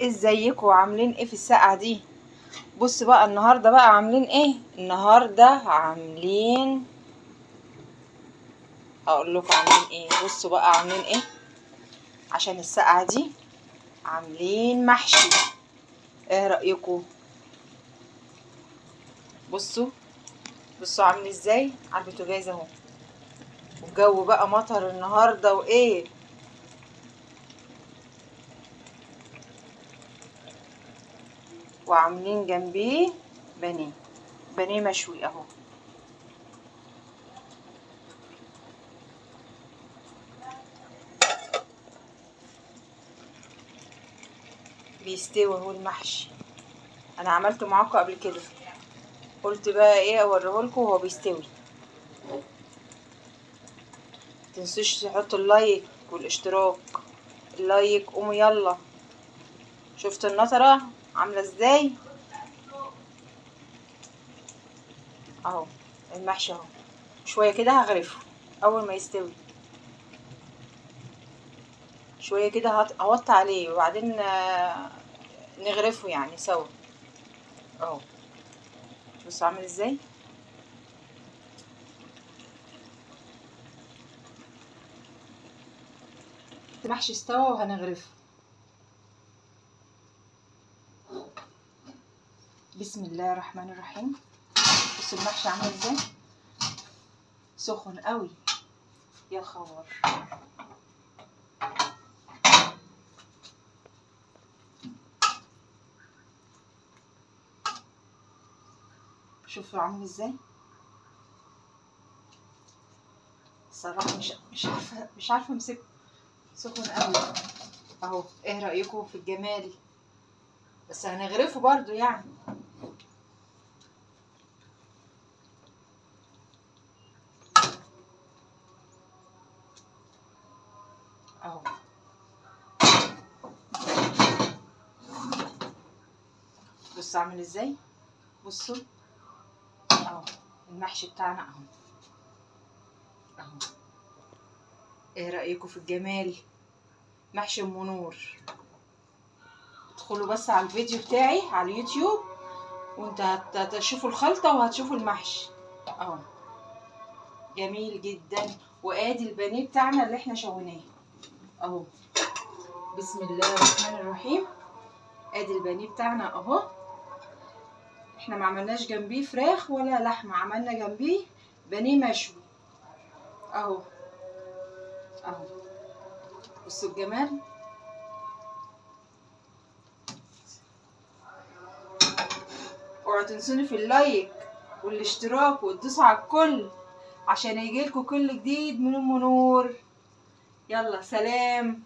ازيكم عاملين ايه في الساعة دي؟ بص بقى النهارده بقى عاملين ايه النهارده. عاملين اقول لكم عاملين ايه. بصوا بقى عاملين ايه عشان الساعة دي. عاملين محشي. ايه رأيكم؟ بصوا بصوا عامل ازاي على البوتاجاز اهو. والجو بقى مطر النهارده وايه. وعاملين جنبيه بانيه مشوي اهو. بيستوي اهو المحشي. انا عملته معاكم قبل كده، قلت بقى ايه اوريهولكم وهو بيستوي. متنسوش تحطوا اللايك والاشتراك. اللايك قوموا يلا. شفتوا النطرة عاملة ازاي اهو. المحشي اهو شوية كده هغرفه اول ما يستوي. شوية كده هوطي عليه وبعدين نغرفه يعني سوا اهو. بصوا عامل ازاي. المحشي استوى وهنغرفه. بسم الله الرحمن الرحيم. بصوا المحشي عامل ازاي. سخن قوي يا خبر. شوفوا عامل ازاي. الصراحة مش عارفة امسكه. سخن قوي اهو. ايه رأيكم في الجمال؟ بس هنغرفه برضو يعني. اهو بصوا عامل ازاي. بصوا اهو المحشي بتاعنا اهو. اهو ايه رأيكم في الجمال. محشي ام نور. ادخلوا بس على الفيديو بتاعي على اليوتيوب وانت هتشوفوا الخلطة وهتشوفوا المحشي اهو. جميل جدا. وادي البانيه بتاعنا اللي احنا شويناه اهو. بسم الله الرحمن الرحيم. ادي البانيه بتاعنا اهو. احنا ما عملناش جنبيه فراخ ولا لحمه، عملنا جنبيه بانيه مشوي اهو. اهو بصوا الجمال. اوعوا تنسوني في اللايك والاشتراك وتدوسوا على الكل عشان يجيلكوا كل جديد من ام نور. يلا سلام.